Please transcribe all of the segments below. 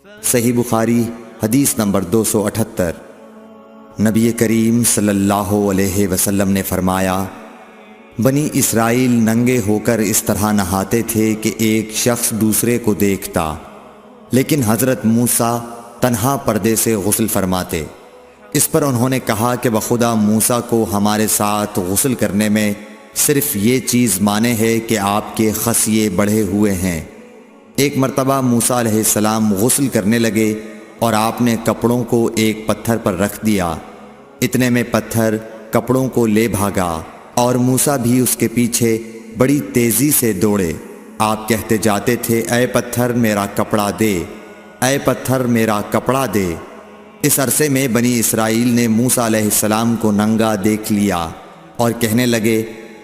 صحیح بخاری حدیث نمبر 278۔ نبی کریم صلی اللہ علیہ وسلم نے فرمایا، بنی اسرائیل ننگے ہو کر اس طرح نہاتے تھے کہ ایک شخص دوسرے کو دیکھتا، لیکن حضرت موسیٰ تنہا پردے سے غسل فرماتے۔ اس پر انہوں نے کہا کہ بخدا موسیٰ کو ہمارے ساتھ غسل کرنے میں صرف یہ چیز مانے ہے کہ آپ کے خصیے بڑھے ہوئے ہیں۔ ایک مرتبہ موسیٰ علیہ السلام غسل کرنے لگے اور آپ نے کپڑوں کو ایک پتھر پر رکھ دیا، اتنے میں پتھر کپڑوں کو لے بھاگا اور موسیٰ بھی اس کے پیچھے بڑی تیزی سے دوڑے۔ آپ کہتے جاتے تھے، اے پتھر میرا کپڑا دے، اے پتھر میرا کپڑا دے۔ اس عرصے میں بنی اسرائیل نے موسیٰ علیہ السلام کو ننگا دیکھ لیا اور کہنے لگے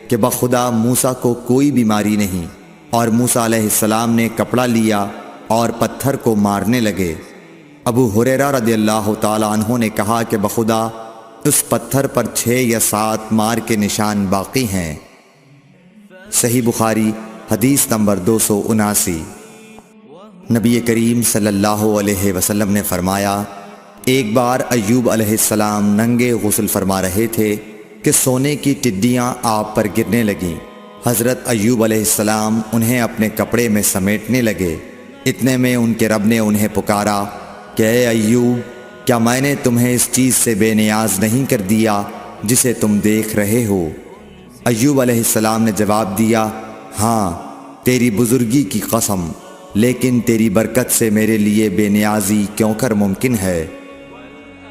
کہ بخدا موسیٰ کو کوئی بیماری نہیں، اور موسیٰ علیہ السلام نے کپڑا لیا اور پتھر کو مارنے لگے۔ ابو ہریرہ رضی اللہ تعالی عنہ نے کہا کہ بخدا اس پتھر پر 6 یا 7 مار کے نشان باقی ہیں۔ صحیح بخاری حدیث نمبر 279۔ نبی کریم صلی اللہ علیہ وسلم نے فرمایا، ایک بار ایوب علیہ السلام ننگے غسل فرما رہے تھے کہ سونے کی ٹڈیاں آپ پر گرنے لگیں۔ حضرت ایوب علیہ السلام انہیں اپنے کپڑے میں سمیٹنے لگے، اتنے میں ان کے رب نے انہیں پکارا کہ اے ایوب، کیا میں نے تمہیں اس چیز سے بے نیاز نہیں کر دیا جسے تم دیکھ رہے ہو؟ ایوب علیہ السلام نے جواب دیا، ہاں تیری بزرگی کی قسم، لیکن تیری برکت سے میرے لیے بے نیازی کیوں کر ممکن ہے۔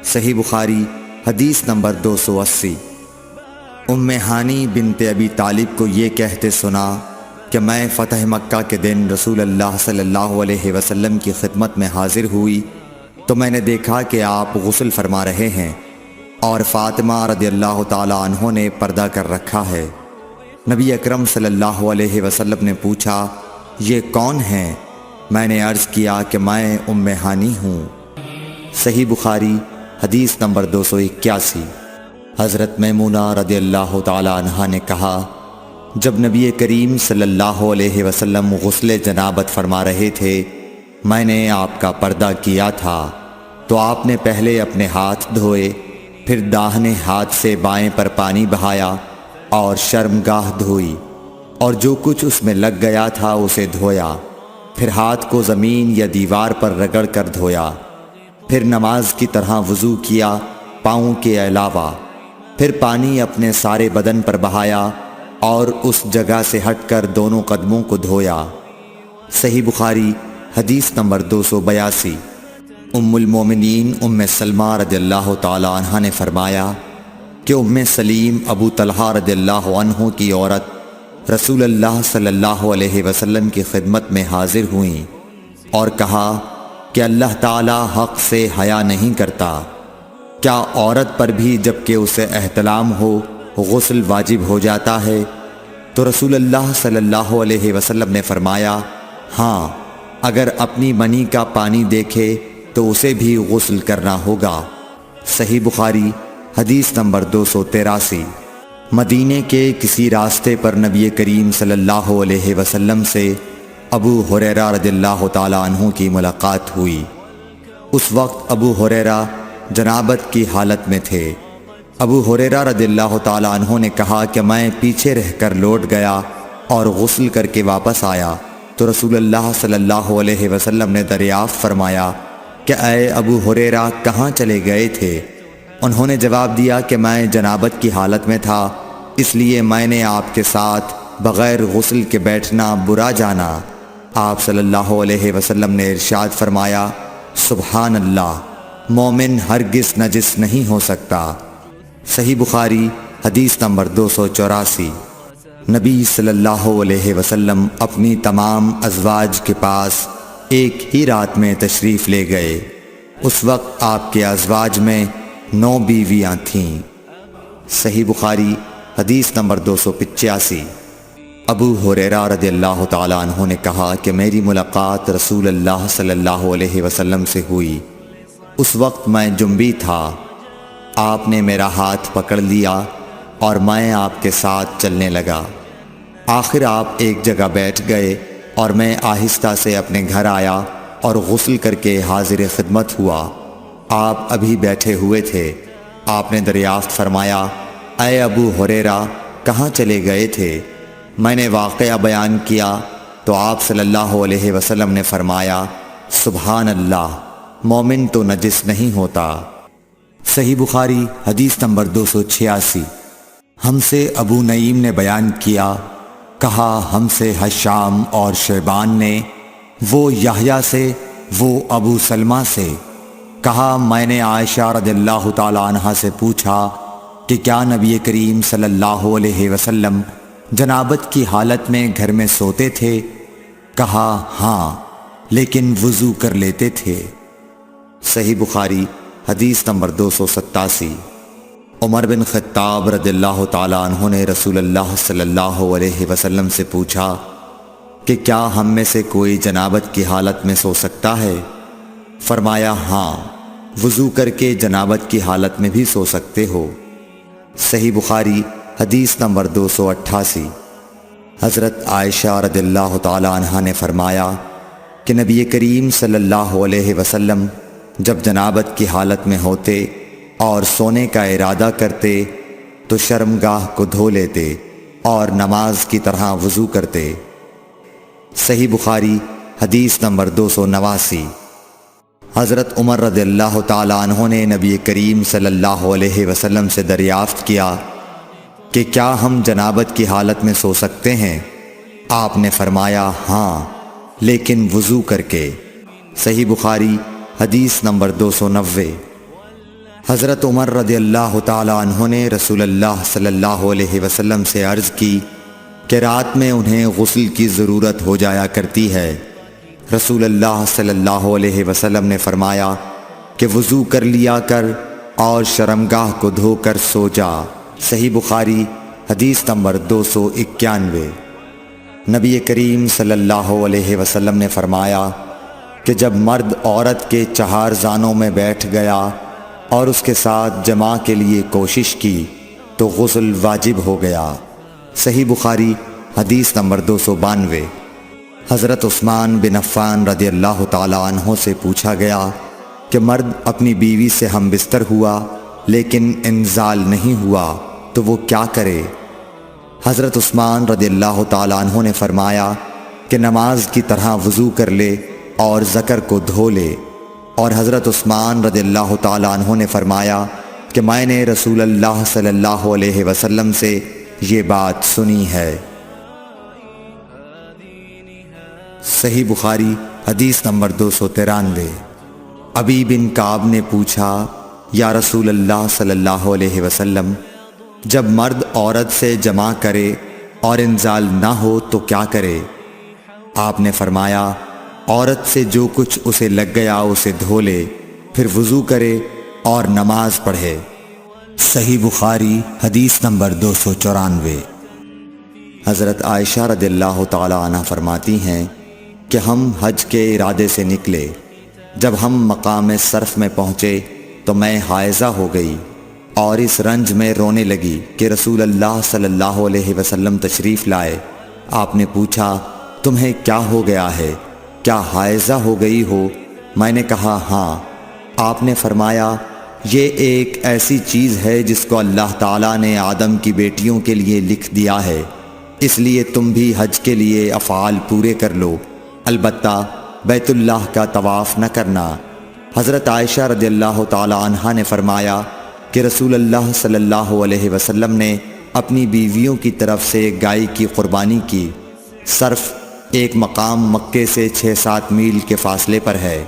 صحیح بخاری حدیث نمبر 280۔ ام ہانی بنت ابی طالب کو یہ کہتے سنا کہ میں فتح مکہ کے دن رسول اللہ صلی اللہ علیہ وسلم کی خدمت میں حاضر ہوئی تو میں نے دیکھا کہ آپ غسل فرما رہے ہیں اور فاطمہ رضی اللہ تعالی عنہ نے پردہ کر رکھا ہے۔ نبی اکرم صلی اللہ علیہ وسلم نے پوچھا، یہ کون ہیں؟ میں نے عرض کیا کہ میں ام ہانی ہوں۔ صحیح بخاری حدیث نمبر 281۔ حضرت میمونہ رضی اللہ تعالی عنہا نے کہا، جب نبی کریم صلی اللہ علیہ وسلم غسل جنابت فرما رہے تھے میں نے آپ کا پردہ کیا تھا تو آپ نے پہلے اپنے ہاتھ دھوئے، پھر داہنے ہاتھ سے بائیں پر پانی بہایا اور شرمگاہ دھوئی اور جو کچھ اس میں لگ گیا تھا اسے دھویا، پھر ہاتھ کو زمین یا دیوار پر رگڑ کر دھویا، پھر نماز کی طرح وضو کیا پاؤں کے علاوہ، پھر پانی اپنے سارے بدن پر بہایا اور اس جگہ سے ہٹ کر دونوں قدموں کو دھویا۔ صحیح بخاری حدیث نمبر 282۔ ام المومنین ام سلمہ رضی اللہ تعالی عنہ نے فرمایا کہ ام سلیم ابو طلحہ رضی اللہ عنہ کی عورت رسول اللہ صلی اللہ علیہ وسلم کی خدمت میں حاضر ہوئیں اور کہا کہ اللہ تعالی حق سے حیا نہیں کرتا، کیا عورت پر بھی جب کہ اسے احتلام ہو غسل واجب ہو جاتا ہے؟ تو رسول اللہ صلی اللہ علیہ وسلم نے فرمایا، ہاں اگر اپنی منی کا پانی دیکھے تو اسے بھی غسل کرنا ہوگا۔ صحیح بخاری حدیث نمبر 283۔ مدینے کے کسی راستے پر نبی کریم صلی اللہ علیہ وسلم سے ابو ہریرہ رضی اللہ تعالی عنہ کی ملاقات ہوئی۔ اس وقت ابو ہریرہ جنابت کی حالت میں تھے۔ ابو ہریرہ رضی اللہ تعالی عنہ نے کہا کہ میں پیچھے رہ کر لوٹ گیا اور غسل کر کے واپس آیا تو رسول اللہ صلی اللہ علیہ وسلم نے دریافت فرمایا کہ اے ابو ہریرہ کہاں چلے گئے تھے؟ انہوں نے جواب دیا کہ میں جنابت کی حالت میں تھا، اس لیے میں نے آپ کے ساتھ بغیر غسل کے بیٹھنا برا جانا۔ آپ صلی اللہ علیہ وسلم نے ارشاد فرمایا، سبحان اللہ، مومن ہرگز نجس نہیں ہو سکتا۔ صحیح بخاری حدیث نمبر 284۔ نبی صلی اللہ علیہ وسلم اپنی تمام ازواج کے پاس ایک ہی رات میں تشریف لے گئے۔ اس وقت آپ کے ازواج میں 9 بیویاں تھیں۔ صحیح بخاری حدیث نمبر 285۔ ابو ہریرہ رضی اللہ تعالی عنہ نے کہا کہ میری ملاقات رسول اللہ صلی اللہ علیہ وسلم سے ہوئی۔ اس وقت میں جنبی تھا، آپ نے میرا ہاتھ پکڑ لیا اور میں آپ کے ساتھ چلنے لگا۔ آخر آپ ایک جگہ بیٹھ گئے اور میں آہستہ سے اپنے گھر آیا اور غسل کر کے حاضر خدمت ہوا۔ آپ ابھی بیٹھے ہوئے تھے۔ آپ نے دریافت فرمایا، اے ابو ہریرہ، کہاں چلے گئے تھے؟ میں نے واقعہ بیان کیا تو آپ صلی اللہ علیہ وسلم نے فرمایا، سبحان اللہ، مومن تو نجس نہیں ہوتا۔ صحیح بخاری حدیث نمبر 286۔ ہم سے ابو نعیم نے بیان کیا، کہا ہم سے حشام اور شیبان نے، وہ یحییٰ سے، وہ ابو سلمہ سے، کہا میں نے عائشہ رضی اللہ تعالی عنہا سے پوچھا کہ کیا نبی کریم صلی اللہ علیہ وسلم جنابت کی حالت میں گھر میں سوتے تھے؟ کہا ہاں، لیکن وضو کر لیتے تھے۔ صحیح بخاری حدیث نمبر 287۔ عمر بن خطاب رضی اللہ تعالیٰ عنہ نے رسول اللہ صلی اللہ علیہ وسلم سے پوچھا کہ کیا ہم میں سے کوئی جنابت کی حالت میں سو سکتا ہے؟ فرمایا ہاں، وضو کر کے جنابت کی حالت میں بھی سو سکتے ہو۔ صحیح بخاری حدیث نمبر 288۔ حضرت عائشہ رضی اللہ تعالیٰ عنہ نے فرمایا کہ نبی کریم صلی اللہ علیہ وسلم جب جنابت کی حالت میں ہوتے اور سونے کا ارادہ کرتے تو شرمگاہ کو دھو لیتے اور نماز کی طرح وضو کرتے۔ صحیح بخاری حدیث نمبر 289۔ حضرت عمر رضی اللہ تعالیٰ عنہ نے نبی کریم صلی اللہ علیہ وسلم سے دریافت کیا کہ کیا ہم جنابت کی حالت میں سو سکتے ہیں؟ آپ نے فرمایا ہاں، لیکن وضو کر کے۔ صحیح بخاری حدیث نمبر 290۔ حضرت عمر رضی اللہ تعالیٰ عنہ نے رسول اللہ صلی اللہ علیہ وسلم سے عرض کی کہ رات میں انہیں غسل کی ضرورت ہو جایا کرتی ہے۔ رسول اللہ صلی اللہ علیہ وسلم نے فرمایا کہ وضو کر لیا کر اور شرمگاہ کو دھو کر سو جا۔ صحیح بخاری حدیث نمبر 291۔ نبی کریم صلی اللہ علیہ وسلم نے فرمایا کہ جب مرد عورت کے چہار زانوں میں بیٹھ گیا اور اس کے ساتھ جماع کے لیے کوشش کی تو غسل واجب ہو گیا۔ صحیح بخاری حدیث نمبر 292۔ حضرت عثمان بن عفان رضی اللہ تعالی عنہ سے پوچھا گیا کہ مرد اپنی بیوی سے ہم بستر ہوا لیکن انزال نہیں ہوا تو وہ کیا کرے؟ حضرت عثمان رضی اللہ تعالی عنہ نے فرمایا کہ نماز کی طرح وضو کر لے اور ذکر کو دھو لے۔ اور حضرت عثمان رضی اللہ تعالی عنہ نے فرمایا کہ میں نے رسول اللہ صلی اللہ علیہ وسلم سے یہ بات سنی ہے۔ صحیح بخاری حدیث نمبر 293۔ ابی بن کعب نے پوچھا، یا رسول اللہ صلی اللہ علیہ وسلم، جب مرد عورت سے جماع کرے اور انزال نہ ہو تو کیا کرے؟ آپ نے فرمایا عورت سے جو کچھ اسے لگ گیا اسے دھو لے، پھر وضو کرے اور نماز پڑھے۔ صحیح بخاری حدیث نمبر 294۔ حضرت عائشہ رضی اللہ تعالی عنہ فرماتی ہیں کہ ہم حج کے ارادے سے نکلے، جب ہم مقام صرف میں پہنچے تو میں حائضہ ہو گئی اور اس رنج میں رونے لگی کہ رسول اللہ صلی اللہ علیہ وسلم تشریف لائے۔ آپ نے پوچھا تمہیں کیا ہو گیا ہے؟ کیا حائضہ ہو گئی ہو؟ میں نے کہا ہاں۔ آپ نے فرمایا یہ ایک ایسی چیز ہے جس کو اللہ تعالیٰ نے آدم کی بیٹیوں کے لیے لکھ دیا ہے، اس لیے تم بھی حج کے لیے افعال پورے کر لو، البتہ بیت اللہ کا طواف نہ کرنا۔ حضرت عائشہ رضی اللہ تعالی عنہا نے فرمایا کہ رسول اللہ صلی اللہ علیہ وسلم نے اپنی بیویوں کی طرف سے گائے کی قربانی کی۔ صرف ایک مقام مکے سے 6-7 میل کے فاصلے پر ہے۔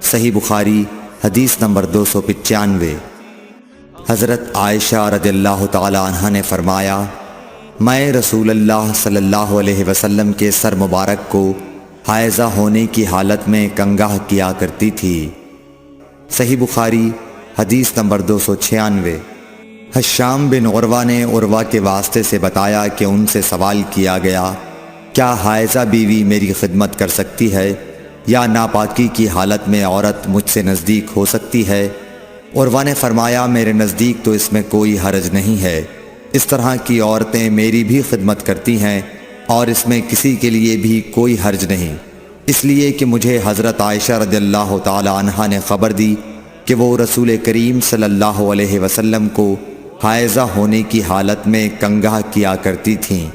صحیح بخاری حدیث نمبر 295۔ حضرت عائشہ رضی اللہ تعالی عنہا نے فرمایا میں رسول اللہ صلی اللہ علیہ وسلم کے سر مبارک کو حائضہ ہونے کی حالت میں کنگھا کیا کرتی تھی۔ صحیح بخاری حدیث نمبر 296۔ حشام بن عروہ نے عروہ کے واسطے سے بتایا کہ ان سے سوال کیا گیا کیا حائضہ بیوی میری خدمت کر سکتی ہے یا ناپاکی کی حالت میں عورت مجھ سے نزدیک ہو سکتی ہے؟ عروہ نے فرمایا میرے نزدیک تو اس میں کوئی حرج نہیں ہے، اس طرح کی عورتیں میری بھی خدمت کرتی ہیں اور اس میں کسی کے لیے بھی کوئی حرج نہیں، اس لیے کہ مجھے حضرت عائشہ رضی اللہ تعالی عنہا نے خبر دی کہ وہ رسول کریم صلی اللہ علیہ وسلم کو حائضہ ہونے کی حالت میں کنگھا کیا کرتی تھیں،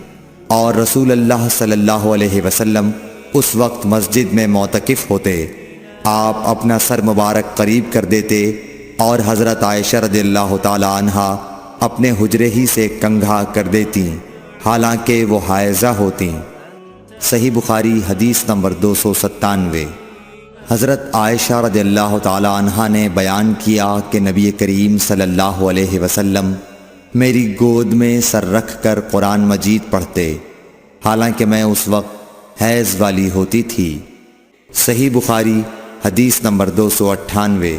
اور رسول اللہ صلی اللہ علیہ وسلم اس وقت مسجد میں معتکف ہوتے۔ آپ اپنا سر مبارک قریب کر دیتے اور حضرت عائشہ رضی اللہ تعالی عنہا اپنے حجرے ہی سے کنگھا کر دیتی حالانکہ وہ حائضہ ہوتیں۔ صحیح بخاری حدیث نمبر 297۔ حضرت عائشہ رضی اللہ تعالی عنہا نے بیان کیا کہ نبی کریم صلی اللہ علیہ وسلم میری گود میں سر رکھ کر قرآن مجید پڑھتے، حالانکہ میں اس وقت حیض والی ہوتی تھی۔ صحیح بخاری حدیث نمبر 298۔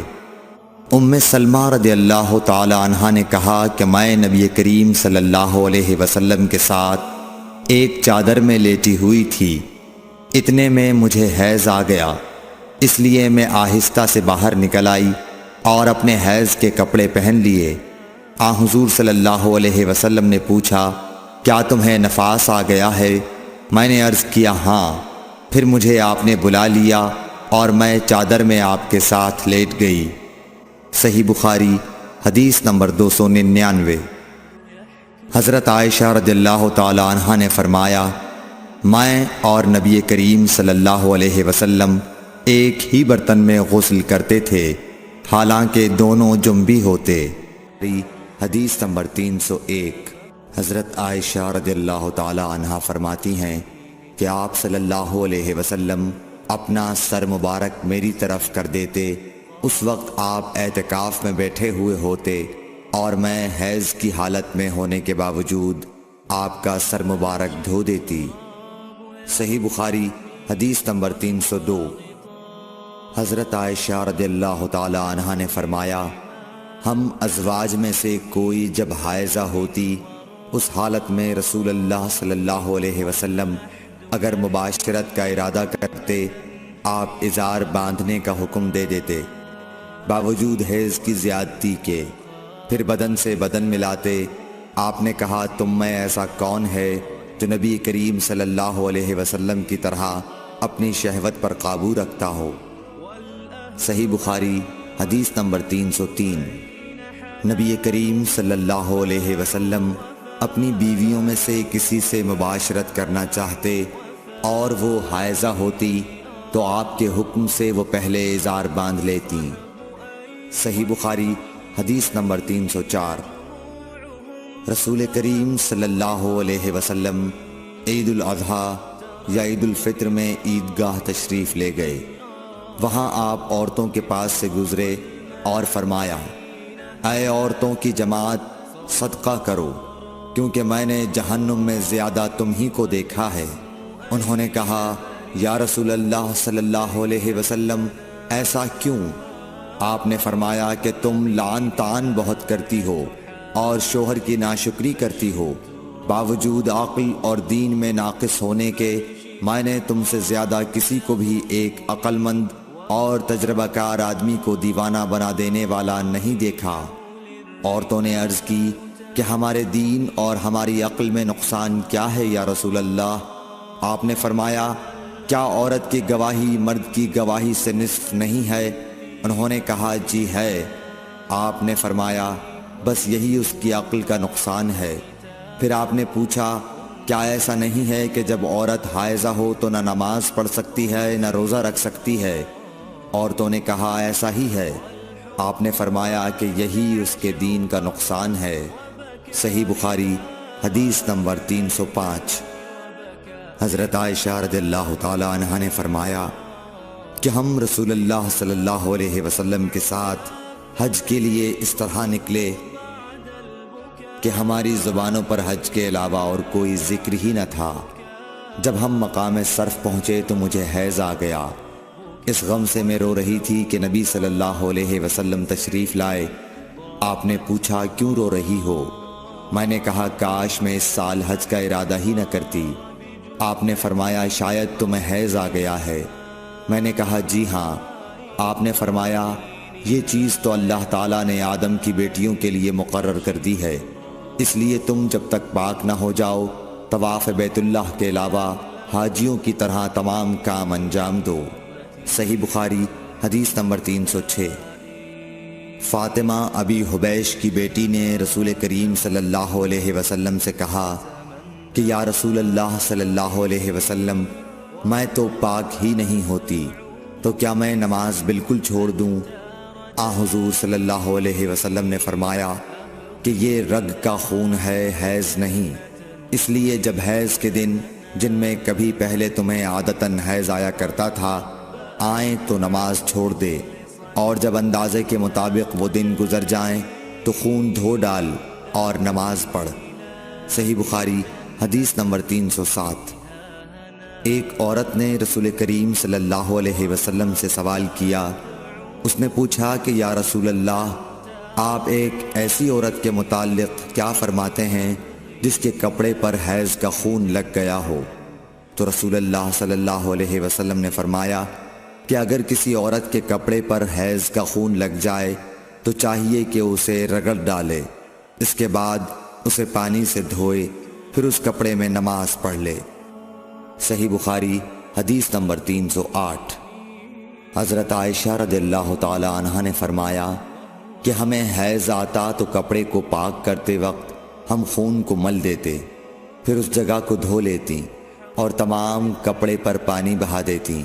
ام سلمہ رضی اللہ تعالی عنہا نے کہا کہ میں نبی کریم صلی اللہ علیہ وسلم کے ساتھ ایک چادر میں لیٹی ہوئی تھی، اتنے میں مجھے حیض آ گیا، اس لیے میں آہستہ سے باہر نکل آئی اور اپنے حیض کے کپڑے پہن لیے۔ حضور صلی اللہ علیہ وسلم نے پوچھا، کیا تمہیں نفاس آ گیا ہے؟ میں نے عرض کیا ہاں۔ پھر مجھے آپ نے بلا لیا اور میں چادر میں آپ کے ساتھ لیٹ گئی۔ صحیح بخاری حدیث نمبر 299۔ حضرت عائشہ رضی اللہ تعالی عنہا نے فرمایا، میں اور نبی کریم صلی اللہ علیہ وسلم ایک ہی برتن میں غسل کرتے تھے، حالانکہ دونوں جنبی ہوتے۔ حدیث نمبر 301۔ حضرت عائشہ رضی اللہ تعالی عنہا فرماتی ہیں کہ آپ صلی اللہ علیہ وسلم اپنا سر مبارک میری طرف کر دیتے، اس وقت آپ اعتکاف میں بیٹھے ہوئے ہوتے اور میں حیض کی حالت میں ہونے کے باوجود آپ کا سر مبارک دھو دیتی۔ صحیح بخاری حدیث نمبر 302۔ حضرت عائشہ رضی اللہ تعالی عنہا نے فرمایا، ہم ازواج میں سے کوئی جب حائضہ ہوتی اس حالت میں رسول اللہ صلی اللہ علیہ وسلم اگر مباشرت کا ارادہ کرتے آپ ازار باندھنے کا حکم دے دیتے باوجود حیض کی زیادتی کے، پھر بدن سے بدن ملاتے۔ آپ نے کہا، تم میں ایسا کون ہے جو نبی کریم صلی اللہ علیہ وسلم کی طرح اپنی شہوت پر قابو رکھتا ہو؟ صحیح بخاری حدیث نمبر 303۔ نبی کریم صلی اللہ علیہ وسلم اپنی بیویوں میں سے کسی سے مباشرت کرنا چاہتے اور وہ حائضہ ہوتی تو آپ کے حکم سے وہ پہلے ازار باندھ لیتی۔ صحیح بخاری حدیث نمبر 304۔ رسول کریم صلی اللہ علیہ وسلم عید الاضحیٰ یا عید الفطر میں عیدگاہ تشریف لے گئے۔ وہاں آپ عورتوں کے پاس سے گزرے اور فرمایا، اے عورتوں کی جماعت، صدقہ کرو، کیونکہ میں نے جہنم میں زیادہ تم ہی کو دیکھا ہے۔ انہوں نے کہا، یا رسول اللہ صلی اللہ علیہ وسلم، ایسا کیوں؟ آپ نے فرمایا کہ تم لعن طعن بہت کرتی ہو اور شوہر کی ناشکری کرتی ہو، باوجود عقل اور دین میں ناقص ہونے کے میں نے تم سے زیادہ کسی کو بھی ایک عقل مند اور تجربہ کار آدمی کو دیوانہ بنا دینے والا نہیں دیکھا۔ عورتوں نے عرض کی کہ ہمارے دین اور ہماری عقل میں نقصان کیا ہے یا رسول اللہ؟ آپ نے فرمایا، کیا عورت کی گواہی مرد کی گواہی سے نصف نہیں ہے؟ انہوں نے کہا، جی ہے۔ آپ نے فرمایا، بس یہی اس کی عقل کا نقصان ہے۔ پھر آپ نے پوچھا، کیا ایسا نہیں ہے کہ جب عورت حائضہ ہو تو نہ نماز پڑھ سکتی ہے نہ روزہ رکھ سکتی ہے؟ عورتوں نے کہا، ایسا ہی ہے۔ آپ نے فرمایا کہ یہی اس کے دین کا نقصان ہے۔ صحیح بخاری حدیث نمبر 305۔ حضرت عائشہ رضی اللہ تعالی عنہا نے فرمایا کہ ہم رسول اللہ صلی اللہ علیہ وسلم کے ساتھ حج کے لیے اس طرح نکلے کہ ہماری زبانوں پر حج کے علاوہ اور کوئی ذکر ہی نہ تھا۔ جب ہم مقام صرف پہنچے تو مجھے حیض آ گیا۔ اس غم سے میں رو رہی تھی کہ نبی صلی اللہ علیہ وسلم تشریف لائے۔ آپ نے پوچھا، کیوں رو رہی ہو؟ میں نے کہا، کاش میں اس سال حج کا ارادہ ہی نہ کرتی۔ آپ نے فرمایا، شاید تمہیں حیض آ گیا ہے۔ میں نے کہا، جی ہاں۔ آپ نے فرمایا، یہ چیز تو اللہ تعالیٰ نے آدم کی بیٹیوں کے لیے مقرر کر دی ہے، اس لیے تم جب تک پاک نہ ہو جاؤ طواف بیت اللہ کے علاوہ حاجیوں کی طرح تمام کام انجام دو۔ صحیح بخاری حدیث نمبر 306۔ فاطمہ ابی حبیش کی بیٹی نے رسول کریم صلی اللہ علیہ وسلم سے کہا کہ یا رسول اللہ صلی اللہ علیہ وسلم، میں تو پاک ہی نہیں ہوتی، تو کیا میں نماز بالکل چھوڑ دوں؟ حضور صلی اللہ علیہ وسلم نے فرمایا کہ یہ رگ کا خون ہے، حیض نہیں، اس لیے جب حیض کے دن جن میں کبھی پہلے تمہیں عادتاً حیض آیا کرتا تھا آئیں تو نماز چھوڑ دے، اور جب اندازے کے مطابق وہ دن گزر جائیں تو خون دھو ڈال اور نماز پڑھ۔ صحیح بخاری حدیث نمبر 307۔ ایک عورت نے رسول کریم صلی اللہ علیہ وسلم سے سوال کیا۔ اس نے پوچھا کہ یا رسول اللہ، آپ ایک ایسی عورت کے متعلق کیا فرماتے ہیں جس کے کپڑے پر حیض کا خون لگ گیا ہو؟ تو رسول اللہ صلی اللہ علیہ وسلم نے فرمایا کہ اگر کسی عورت کے کپڑے پر حیض کا خون لگ جائے تو چاہیے کہ اسے رگڑ ڈالے، اس کے بعد اسے پانی سے دھوئے، پھر اس کپڑے میں نماز پڑھ لے۔ صحیح بخاری حدیث نمبر 308۔ حضرت عائشہ رضی اللہ تعالی عنہا نے فرمایا کہ ہمیں حیض آتا تو کپڑے کو پاک کرتے وقت ہم خون کو مل دیتے، پھر اس جگہ کو دھو لیتی اور تمام کپڑے پر پانی بہا دیتی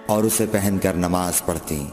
اور اسے پہن کر نماز پڑھتی۔